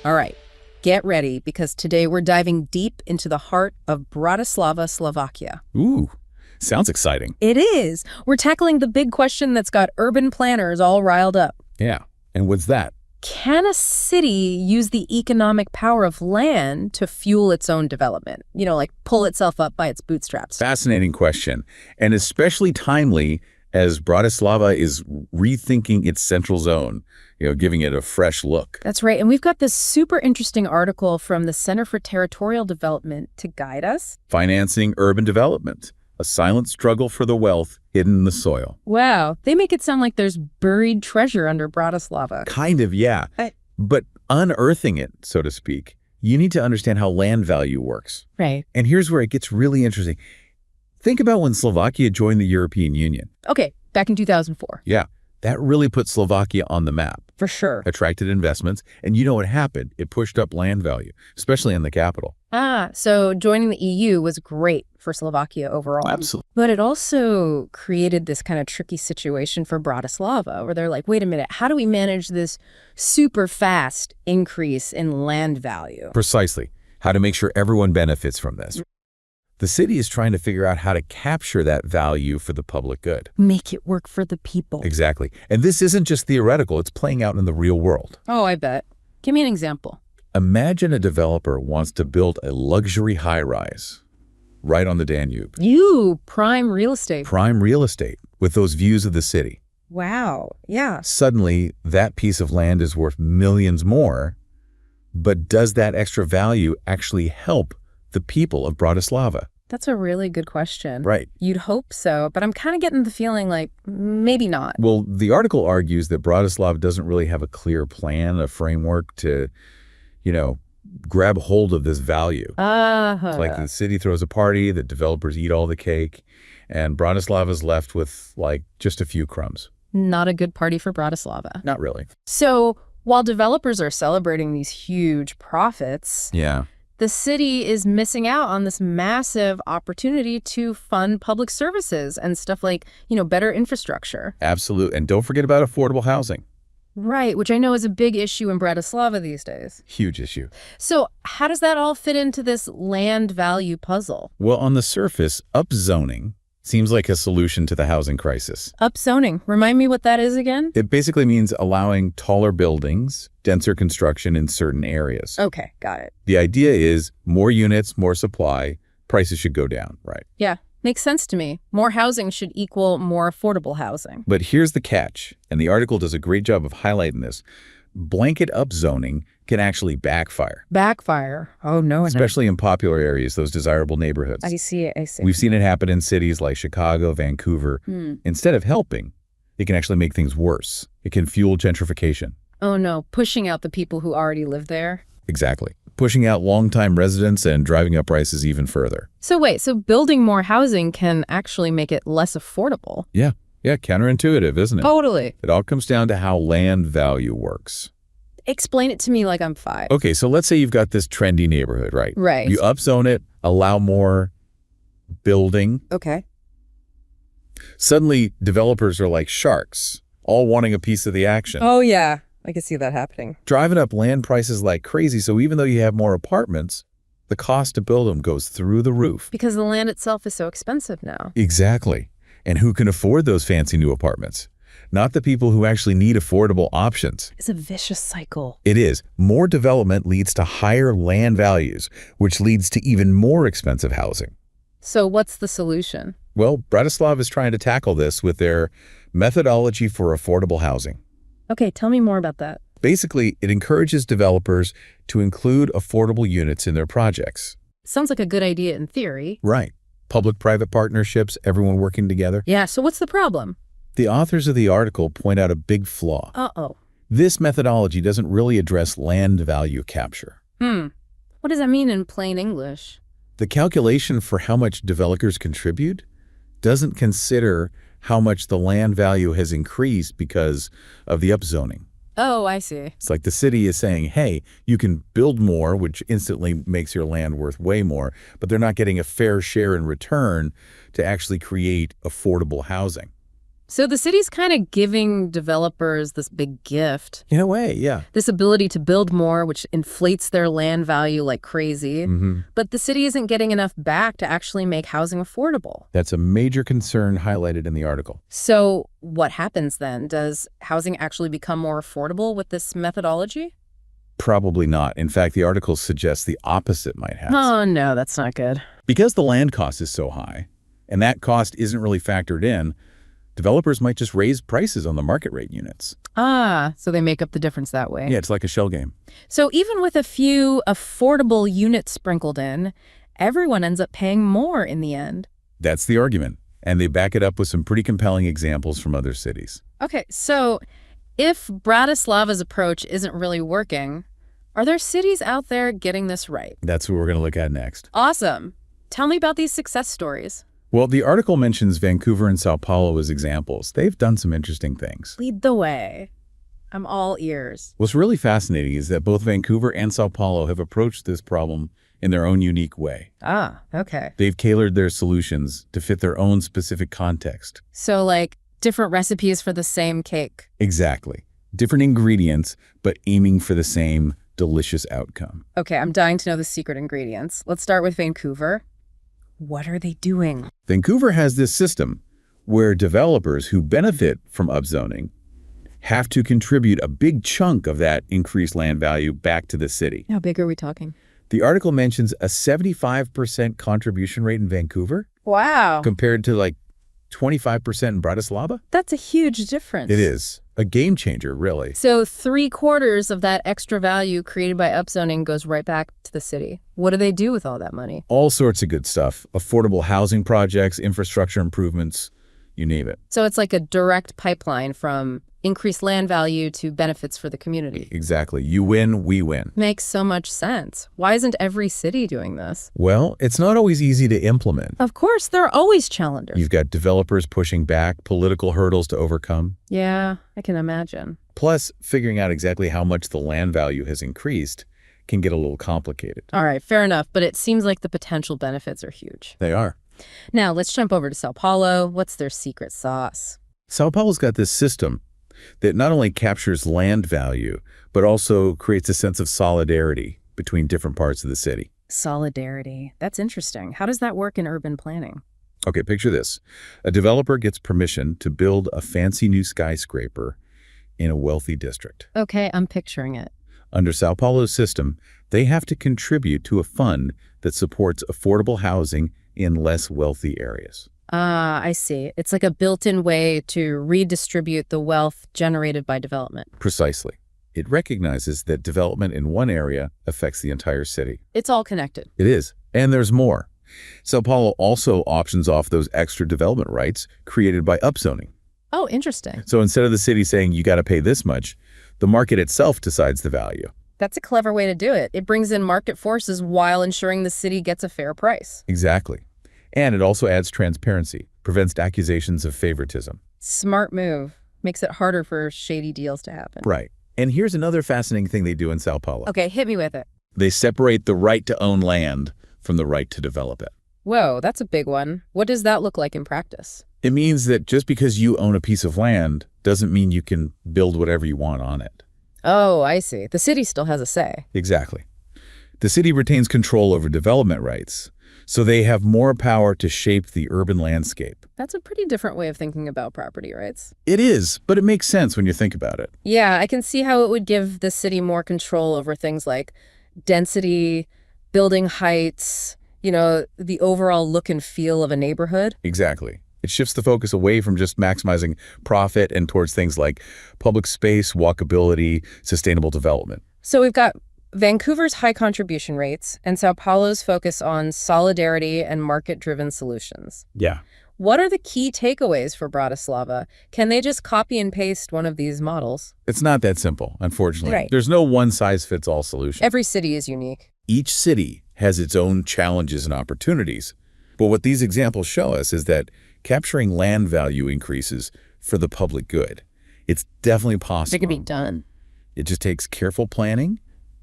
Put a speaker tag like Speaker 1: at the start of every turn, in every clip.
Speaker 1: All right, get ready, because today we're diving deep into the heart of Bratislava, Slovakia.
Speaker 2: Ooh, sounds exciting.
Speaker 1: It is. We're tackling the big question that's got urban planners all riled up.
Speaker 2: Yeah, and what's that?
Speaker 1: Can a city use the economic power of land to fuel its own development? Like pull itself up by its bootstraps.
Speaker 2: Fascinating question, and especially timely as Bratislava is rethinking its central zone, giving it a fresh look.
Speaker 1: That's right. And we've got this super interesting article from the Center for Territorial Development to guide us.
Speaker 2: Financing urban development, a silent struggle for the wealth hidden in the soil.
Speaker 1: Wow. They make it sound like there's buried treasure under Bratislava.
Speaker 2: Kind of, yeah. But unearthing it, so to speak, you need to understand how land value works.
Speaker 1: Right.
Speaker 2: And here's where it gets really interesting. Think about when Slovakia joined the European Union.
Speaker 1: Okay, back in 2004.
Speaker 2: Yeah, that really put Slovakia on the map.
Speaker 1: For sure.
Speaker 2: Attracted investments, and you know what happened? It pushed up land value, especially in the capital.
Speaker 1: So joining the EU was great for Slovakia overall.
Speaker 2: Absolutely.
Speaker 1: But it also created this kind of tricky situation for Bratislava, where they're like, wait a minute, how do we manage this super fast increase in land value?
Speaker 2: Precisely. How to make sure everyone benefits from this. The city is trying to figure out how to capture that value for the public good.
Speaker 1: Make it work for the people.
Speaker 2: Exactly. And this isn't just theoretical, it's playing out in the real world.
Speaker 1: Oh, I bet. Give me an example.
Speaker 2: Imagine a developer wants to build a luxury high-rise right on the Danube.
Speaker 1: Prime real estate.
Speaker 2: Prime real estate with those views of the city.
Speaker 1: Wow, yeah.
Speaker 2: Suddenly, that piece of land is worth millions more, but does that extra value actually help the people of Bratislava?
Speaker 1: That's a really good question.
Speaker 2: Right.
Speaker 1: You'd hope so, but I'm kind of getting the feeling like maybe not.
Speaker 2: Well, the article argues that Bratislava doesn't really have a clear plan, a framework to, grab hold of this value. It's like the city throws a party, the developers eat all the cake, and Bratislava's left with, just a few crumbs.
Speaker 1: Not a good party for Bratislava.
Speaker 2: Not really.
Speaker 1: So while developers are celebrating these huge profits, the city is missing out on this massive opportunity to fund public services and stuff like, better infrastructure.
Speaker 2: Absolutely. And don't forget about affordable housing.
Speaker 1: Right, which I know is a big issue in Bratislava these days.
Speaker 2: Huge issue.
Speaker 1: So how does that all fit into this land value puzzle?
Speaker 2: Well, on the surface, upzoning seems like a solution to the housing crisis.
Speaker 1: Upzoning. Remind me what that is again?
Speaker 2: It basically means allowing taller buildings, denser construction in certain areas.
Speaker 1: Okay, got it.
Speaker 2: The idea is more units, more supply, prices should go down, right?
Speaker 1: Yeah, makes sense to me. More housing should equal more affordable housing.
Speaker 2: But here's the catch, and the article does a great job of highlighting this. Blanket upzoning can actually backfire.
Speaker 1: Backfire? Oh, no.
Speaker 2: Especially in popular areas, those desirable neighborhoods.
Speaker 1: I see.
Speaker 2: We've seen it happen in cities like Chicago, Vancouver. Instead of helping, it can actually make things worse. It can fuel gentrification.
Speaker 1: Oh, no. Pushing out the people who already live there?
Speaker 2: Exactly. Pushing out longtime residents and driving up prices even further.
Speaker 1: So wait, building more housing can actually make it less affordable?
Speaker 2: Yeah, counterintuitive, isn't it?
Speaker 1: Totally.
Speaker 2: It all comes down to how land value works.
Speaker 1: Explain it to me like I'm 5.
Speaker 2: Okay, so let's say you've got this trendy neighborhood, right?
Speaker 1: Right.
Speaker 2: You upzone it, allow more building.
Speaker 1: Okay.
Speaker 2: Suddenly, developers are like sharks, all wanting a piece of the action.
Speaker 1: Oh, yeah. I can see that happening.
Speaker 2: Driving up land prices like crazy, so even though you have more apartments, the cost to build them goes through the roof.
Speaker 1: Because the land itself is so expensive now.
Speaker 2: Exactly. And who can afford those fancy new apartments? Not the people who actually need affordable options.
Speaker 1: It's a vicious cycle.
Speaker 2: It is. More development leads to higher land values, which leads to even more expensive housing.
Speaker 1: So what's the solution?
Speaker 2: Well, Bratislava is trying to tackle this with their methodology for affordable housing.
Speaker 1: Okay, tell me more about that.
Speaker 2: Basically, it encourages developers to include affordable units in their projects.
Speaker 1: Sounds like a good idea in theory.
Speaker 2: Right. Public-private partnerships, everyone working together.
Speaker 1: Yeah, so what's the problem?
Speaker 2: The authors of the article point out a big flaw.
Speaker 1: Uh-oh.
Speaker 2: This methodology doesn't really address land value capture.
Speaker 1: What does that mean in plain English?
Speaker 2: The calculation for how much developers contribute doesn't consider how much the land value has increased because of the upzoning.
Speaker 1: Oh, I see.
Speaker 2: It's like the city is saying, hey, you can build more, which instantly makes your land worth way more, but they're not getting a fair share in return to actually create affordable housing.
Speaker 1: So the city's kind of giving developers this big gift.
Speaker 2: In a way, yeah.
Speaker 1: This ability to build more, which inflates their land value like crazy. But the city isn't getting enough back to actually make housing affordable.
Speaker 2: That's a major concern highlighted in the article.
Speaker 1: So what happens then? Does housing actually become more affordable with this methodology?
Speaker 2: Probably not. In fact, the article suggests the opposite might happen.
Speaker 1: Oh, no, that's not good.
Speaker 2: Because the land cost is so high, and that cost isn't really factored in, developers might just raise prices on the market rate units.
Speaker 1: So they make up the difference that way.
Speaker 2: Yeah, it's like a shell game.
Speaker 1: So even with a few affordable units sprinkled in, everyone ends up paying more in the end.
Speaker 2: That's the argument. And they back it up with some pretty compelling examples from other cities.
Speaker 1: Okay, so if Bratislava's approach isn't really working, are there cities out there getting this right?
Speaker 2: That's what we're going to look at next.
Speaker 1: Awesome. Tell me about these success stories.
Speaker 2: Well, the article mentions Vancouver and Sao Paulo as examples. They've done some interesting things.
Speaker 1: Lead the way. I'm all ears.
Speaker 2: What's really fascinating is that both Vancouver and Sao Paulo have approached this problem in their own unique way.
Speaker 1: Okay.
Speaker 2: They've tailored their solutions to fit their own specific context.
Speaker 1: So like different recipes for the same cake.
Speaker 2: Exactly. Different ingredients, but aiming for the same delicious outcome.
Speaker 1: Okay, I'm dying to know the secret ingredients. Let's start with Vancouver. What are they doing?
Speaker 2: Vancouver has this system where developers who benefit from upzoning have to contribute a big chunk of that increased land value back to the city.
Speaker 1: How big are we talking?
Speaker 2: The article mentions a 75% contribution rate in Vancouver.
Speaker 1: Wow.
Speaker 2: Compared to like 25% in Bratislava.
Speaker 1: That's a huge difference.
Speaker 2: It is. A game changer, really.
Speaker 1: So 3/4 of that extra value created by upzoning goes right back to the city. What do they do with all that money?
Speaker 2: All sorts of good stuff. Affordable housing projects, infrastructure improvements, you name it.
Speaker 1: So it's like a direct pipeline from increased land value to benefits for the community.
Speaker 2: Exactly. You win, we win.
Speaker 1: Makes so much sense. Why isn't every city doing this?
Speaker 2: Well, it's not always easy to implement.
Speaker 1: Of course, there are always challengers.
Speaker 2: You've got developers pushing back, political hurdles to overcome.
Speaker 1: Yeah, I can imagine.
Speaker 2: Plus, figuring out exactly how much the land value has increased can get a little complicated.
Speaker 1: All right, fair enough, but it seems like the potential benefits are huge.
Speaker 2: They are.
Speaker 1: Now, let's jump over to Sao Paulo. What's their secret sauce?
Speaker 2: Sao Paulo's got this system that not only captures land value, but also creates a sense of solidarity between different parts of the city.
Speaker 1: Solidarity. That's interesting. How does that work in urban planning?
Speaker 2: Okay, picture this. A developer gets permission to build a fancy new skyscraper in a wealthy district.
Speaker 1: Okay, I'm picturing it.
Speaker 2: Under Sao Paulo's system, they have to contribute to a fund that supports affordable housing in less wealthy areas.
Speaker 1: I see. It's like a built-in way to redistribute the wealth generated by development.
Speaker 2: Precisely. It recognizes that development in one area affects the entire city.
Speaker 1: It's all connected.
Speaker 2: It is. And there's more. Sao Paulo also options off those extra development rights created by upzoning.
Speaker 1: Oh, interesting.
Speaker 2: So instead of the city saying you got to pay this much, the market itself decides the value.
Speaker 1: That's a clever way to do it. It brings in market forces while ensuring the city gets a fair price.
Speaker 2: Exactly. And it also adds transparency, prevents accusations of favoritism.
Speaker 1: Smart move. Makes it harder for shady deals to happen.
Speaker 2: Right. And here's another fascinating thing they do in Sao Paulo.
Speaker 1: Okay, hit me with it.
Speaker 2: They separate the right to own land from the right to develop it.
Speaker 1: Whoa, that's a big one. What does that look like in practice?
Speaker 2: It means that just because you own a piece of land doesn't mean you can build whatever you want on it.
Speaker 1: Oh, I see. The city still has a say.
Speaker 2: Exactly. The city retains control over development rights, so they have more power to shape the urban landscape.
Speaker 1: That's a pretty different way of thinking about property rights.
Speaker 2: It is, but it makes sense when you think about it.
Speaker 1: Yeah, I can see how it would give the city more control over things like density, building heights, the overall look and feel of a neighborhood.
Speaker 2: Exactly. It shifts the focus away from just maximizing profit and towards things like public space, walkability, sustainable development.
Speaker 1: So we've got Vancouver's high contribution rates and Sao Paulo's focus on solidarity and market-driven solutions.
Speaker 2: Yeah.
Speaker 1: What are the key takeaways for Bratislava? Can they just copy and paste one of these models?
Speaker 2: It's not that simple, unfortunately.
Speaker 1: Right.
Speaker 2: There's no one-size-fits-all solution.
Speaker 1: Every city is unique.
Speaker 2: Each city has its own challenges and opportunities. But what these examples show us is that capturing land value increases for the public good. It's definitely possible.
Speaker 1: It can be done.
Speaker 2: It just takes careful planning,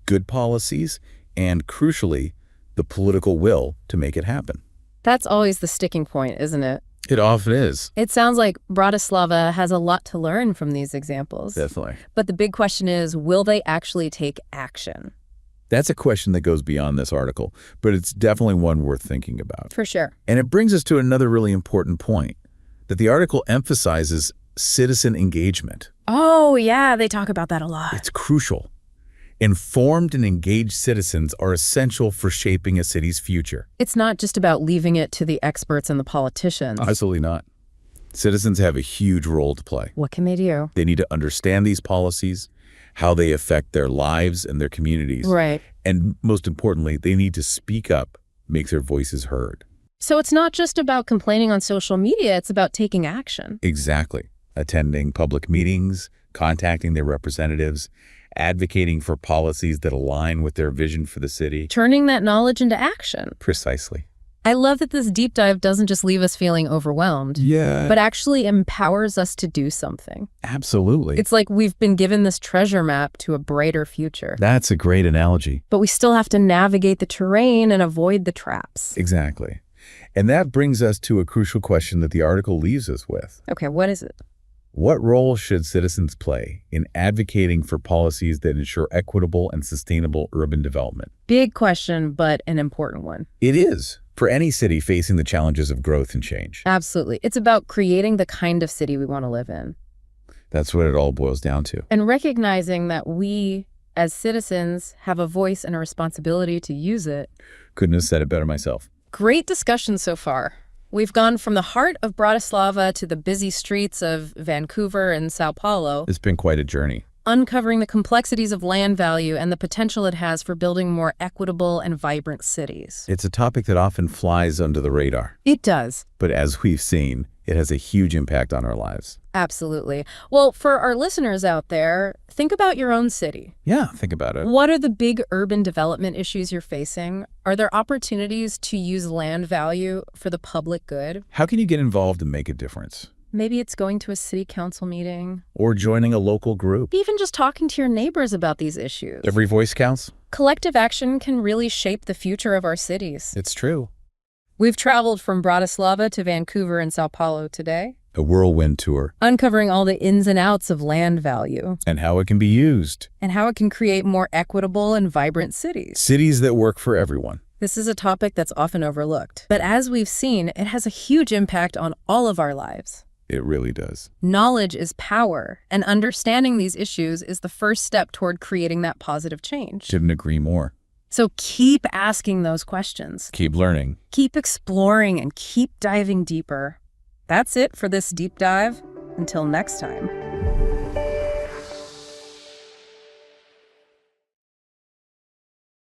Speaker 2: good policies, and crucially, the political will to make it happen.
Speaker 1: That's always the sticking point, isn't it?
Speaker 2: It often is.
Speaker 1: It sounds like Bratislava has a lot to learn from these examples.
Speaker 2: Definitely.
Speaker 1: But the big question is, will they actually take action?
Speaker 2: That's a question that goes beyond this article, but it's definitely one worth thinking about.
Speaker 1: For sure.
Speaker 2: And it brings us to another really important point, that the article emphasizes citizen engagement.
Speaker 1: Oh, yeah, they talk about that a lot.
Speaker 2: It's crucial. Informed and engaged citizens are essential for shaping a city's future.
Speaker 1: It's not just about leaving it to the experts and the politicians.
Speaker 2: Absolutely not. Citizens have a huge role to play.
Speaker 1: What can they do?
Speaker 2: They need to understand these policies, how they affect their lives and their communities.
Speaker 1: Right.
Speaker 2: And most importantly, they need to speak up, make their voices heard.
Speaker 1: So it's not just about complaining on social media, it's about taking action.
Speaker 2: Exactly. Attending public meetings, contacting their representatives, advocating for policies that align with their vision for the city.
Speaker 1: Turning that knowledge into action.
Speaker 2: Precisely.
Speaker 1: I love that this deep dive doesn't just leave us feeling overwhelmed, but actually empowers us to do something.
Speaker 2: Absolutely.
Speaker 1: It's like we've been given this treasure map to a brighter future.
Speaker 2: That's a great analogy.
Speaker 1: But we still have to navigate the terrain and avoid the traps.
Speaker 2: Exactly. And that brings us to a crucial question that the article leaves us with.
Speaker 1: Okay, what is it?
Speaker 2: What role should citizens play in advocating for policies that ensure equitable and sustainable urban development?
Speaker 1: Big question, but an important one.
Speaker 2: It is, for any city facing the challenges of growth and change.
Speaker 1: Absolutely. It's about creating the kind of city we want to live in.
Speaker 2: That's what it all boils down to.
Speaker 1: And recognizing that we, as citizens, have a voice and a responsibility to use it.
Speaker 2: Couldn't have said it better myself.
Speaker 1: Great discussion so far. We've gone from the heart of Bratislava to the busy streets of Vancouver and Sao Paulo.
Speaker 2: It's been quite a journey.
Speaker 1: Uncovering the complexities of land value and the potential it has for building more equitable and vibrant cities.
Speaker 2: It's a topic that often flies under the radar.
Speaker 1: It does.
Speaker 2: But as we've seen, it has a huge impact on our lives.
Speaker 1: Absolutely. Well, for our listeners out there, think about your own city.
Speaker 2: Yeah, think about it.
Speaker 1: What are the big urban development issues you're facing? Are there opportunities to use land value for the public good?
Speaker 2: How can you get involved and make a difference?
Speaker 1: Maybe it's going to a city council meeting.
Speaker 2: Or joining a local group.
Speaker 1: Even just talking to your neighbors about these issues.
Speaker 2: Every voice counts.
Speaker 1: Collective action can really shape the future of our cities.
Speaker 2: It's true.
Speaker 1: We've traveled from Bratislava to Vancouver and Sao Paulo today.
Speaker 2: A whirlwind tour.
Speaker 1: Uncovering all the ins and outs of land value.
Speaker 2: And how it can be used.
Speaker 1: And how it can create more equitable and vibrant cities.
Speaker 2: Cities that work for everyone.
Speaker 1: This is a topic that's often overlooked. But as we've seen, it has a huge impact on all of our lives.
Speaker 2: It really does.
Speaker 1: Knowledge is power, and understanding these issues is the first step toward creating that positive change.
Speaker 2: Couldn't agree more.
Speaker 1: So keep asking those questions.
Speaker 2: Keep learning.
Speaker 1: Keep exploring and keep diving deeper. That's it for this deep dive. Until next time.